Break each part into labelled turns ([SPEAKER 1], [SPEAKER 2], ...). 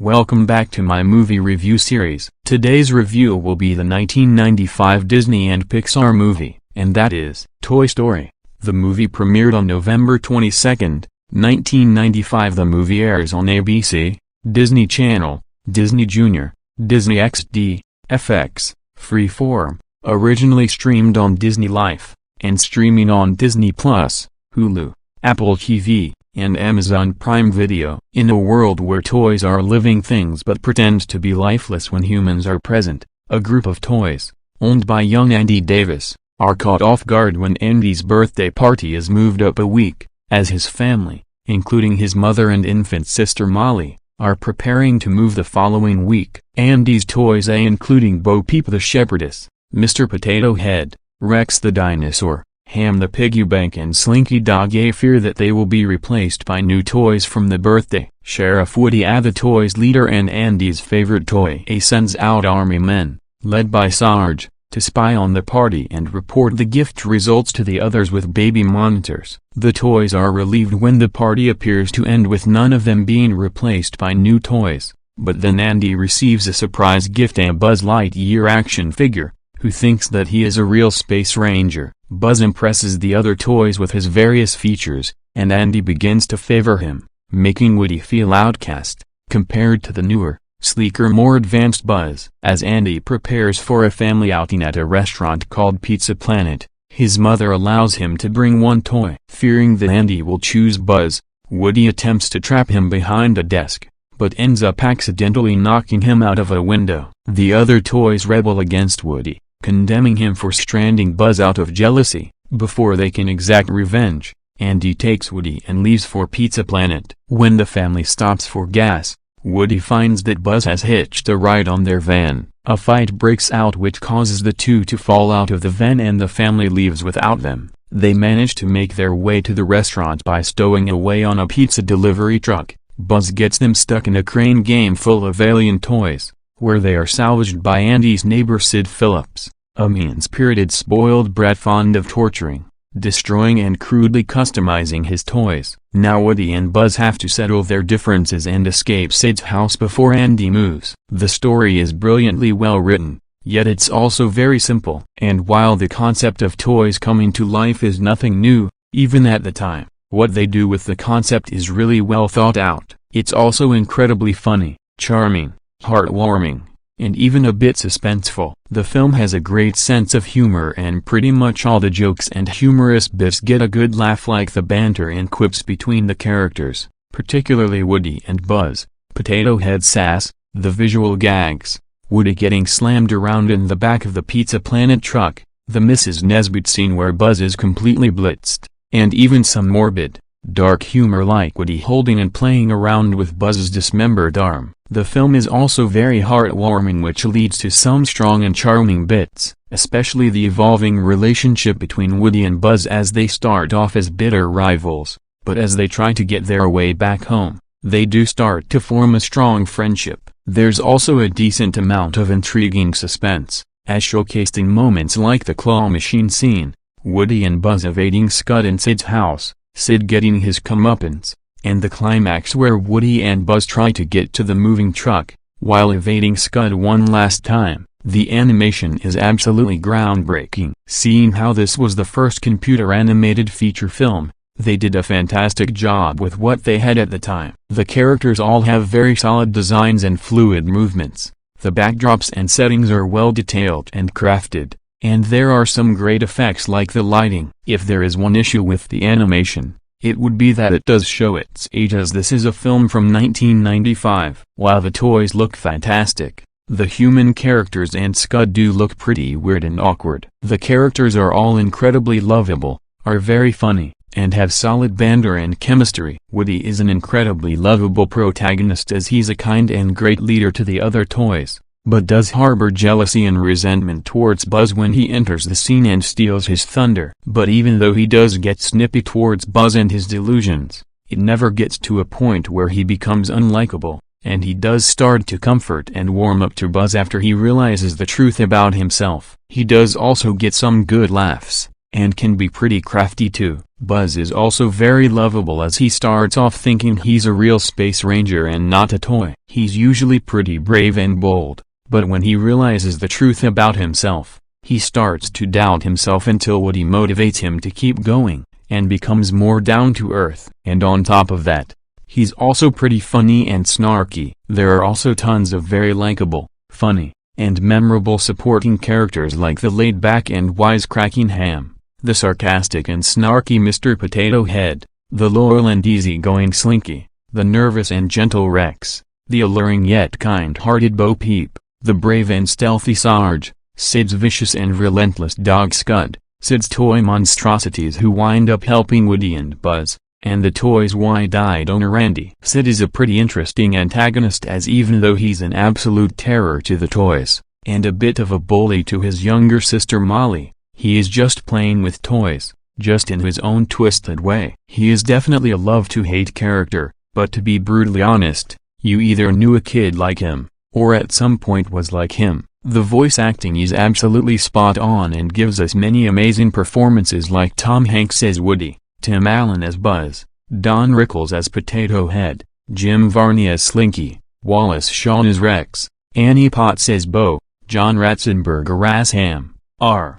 [SPEAKER 1] Welcome back to my movie review series. Today's review will be the 1995 Disney and Pixar movie, and that is Toy Story. The movie premiered on November 22, 1995. The movie airs on ABC, Disney Channel, Disney Junior, Disney XD, FX, Freeform, originally streamed on Disney Life, and streaming on Disney+, Hulu, Apple TV, and Amazon Prime Video. In a world where toys are living things but pretend to be lifeless when humans are present, a group of toys, owned by young Andy Davis, are caught off guard when Andy's birthday party is moved up a week, as his family, including his mother and infant sister Molly, are preparing to move the following week. Andy's toys, including Bo Peep the Shepherdess, Mr. Potato Head, Rex the Dinosaur, Ham the Piggy Bank and Slinky Dog, fear that they will be replaced by new toys from the birthday. Sheriff Woody, the toys leader and Andy's favorite toy, sends out army men, led by Sarge, to spy on the party and report the gift results to the others with baby monitors. The toys are relieved when the party appears to end with none of them being replaced by new toys, but then Andy receives a surprise gift, a Buzz Lightyear action figure, who thinks that he is a real space ranger. Buzz impresses the other toys with his various features, and Andy begins to favor him, making Woody feel outcast, compared to the newer, sleeker, more advanced Buzz. As Andy prepares for a family outing at a restaurant called Pizza Planet, his mother allows him to bring one toy. Fearing that Andy will choose Buzz, Woody attempts to trap him behind a desk, but ends up accidentally knocking him out of a window. The other toys rebel against Woody, condemning him for stranding Buzz out of jealousy. Before they can exact revenge, Andy takes Woody and leaves for Pizza Planet. When the family stops for gas, Woody finds that Buzz has hitched a ride on their van. A fight breaks out which causes the two to fall out of the van and the family leaves without them. They manage to make their way to the restaurant by stowing away on a pizza delivery truck. Buzz gets them stuck in a crane game full of alien toys, where they are salvaged by Andy's neighbor Sid Phillips, a mean-spirited spoiled brat fond of torturing, destroying and crudely customizing his toys. Now Woody and Buzz have to settle their differences and escape Sid's house before Andy moves. The story is brilliantly well written, yet it's also very simple. And while the concept of toys coming to life is nothing new, even at the time, what they do with the concept is really well thought out. It's also incredibly funny, charming, heartwarming, and even a bit suspenseful. The film has a great sense of humor and pretty much all the jokes and humorous bits get a good laugh, like the banter and quips between the characters, particularly Woody and Buzz, Potato Head sass, the visual gags, Woody getting slammed around in the back of the Pizza Planet truck, the Mrs. Nesbit scene where Buzz is completely blitzed, and even some morbid, dark humor like Woody holding and playing around with Buzz's dismembered arm. The film is also very heartwarming, which leads to some strong and charming bits, especially the evolving relationship between Woody and Buzz as they start off as bitter rivals, but as they try to get their way back home, they do start to form a strong friendship. There's also a decent amount of intriguing suspense, as showcased in moments like the claw machine scene, Woody and Buzz evading Scud in Sid's house, Sid getting his comeuppance, and the climax where Woody and Buzz try to get to the moving truck, while evading Scud one last time. The animation is absolutely groundbreaking. Seeing how this was the first computer-animated feature film, they did a fantastic job with what they had at the time. The characters all have very solid designs and fluid movements. The backdrops and settings are well detailed and crafted, and there are some great effects like the lighting. If there is one issue with the animation, it would be that it does show its age, as this is a film from 1995. While the toys look fantastic, the human characters and Scud do look pretty weird and awkward. The characters are all incredibly lovable, are very funny, and have solid banter and chemistry. Woody is an incredibly lovable protagonist as he's a kind and great leader to the other toys, but does harbor jealousy and resentment towards Buzz when he enters the scene and steals his thunder. But even though he does get snippy towards Buzz and his delusions, it never gets to a point where he becomes unlikable, and he does start to comfort and warm up to Buzz after he realizes the truth about himself. He does also get some good laughs, and can be pretty crafty too. Buzz is also very lovable as he starts off thinking he's a real space ranger and not a toy. He's usually pretty brave and bold, but when he realizes the truth about himself, he starts to doubt himself until Woody motivates him to keep going, and becomes more down to earth. And on top of that, he's also pretty funny and snarky. There are also tons of very likable, funny, and memorable supporting characters like the laid-back and wisecracking Ham, the sarcastic and snarky Mr. Potato Head, the loyal and easygoing Slinky, the nervous and gentle Rex, the alluring yet kind-hearted Bo Peep, the brave and stealthy Sarge, Sid's vicious and relentless dog Scud, Sid's toy monstrosities who wind up helping Woody and Buzz, and the toy's wide-eyed owner Randy. Sid is a pretty interesting antagonist, as even though he's an absolute terror to the toys, and a bit of a bully to his younger sister Molly, he is just playing with toys, just in his own twisted way. He is definitely a love-to-hate character, but to be brutally honest, you either knew a kid like him, or at some point was like him. The voice acting is absolutely spot on and gives us many amazing performances like Tom Hanks as Woody, Tim Allen as Buzz, Don Rickles as Potato Head, Jim Varney as Slinky, Wallace Shawn as Rex, Annie Potts as Bo, John Ratzenberger as Ham, R.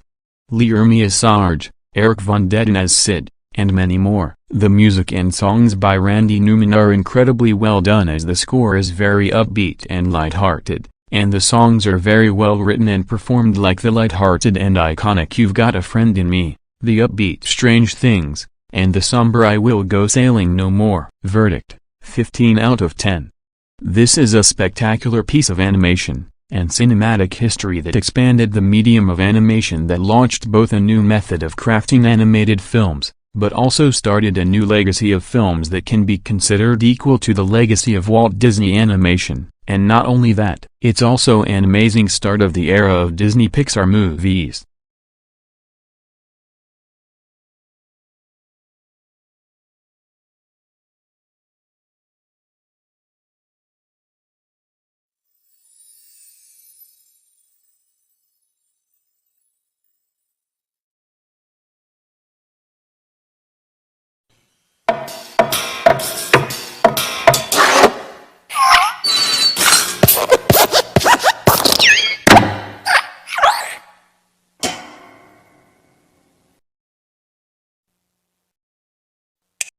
[SPEAKER 1] Lee Ermey as Sarge, Eric Von Detten as Sid, and many more. The music and songs by Randy Newman are incredibly well done, as the score is very upbeat and lighthearted, and the songs are very well written and performed, like the lighthearted and iconic "You've Got a Friend in Me," the upbeat "Strange Things," and the somber "I Will Go Sailing No More." Verdict: 15 out of 10. This is a spectacular piece of animation and cinematic history that expanded the medium of animation, that launched both a new method of crafting animated films, but also started a new legacy of films that can be considered equal to the legacy of Walt Disney Animation. And not only that, it's also an amazing start of the era of Disney Pixar movies.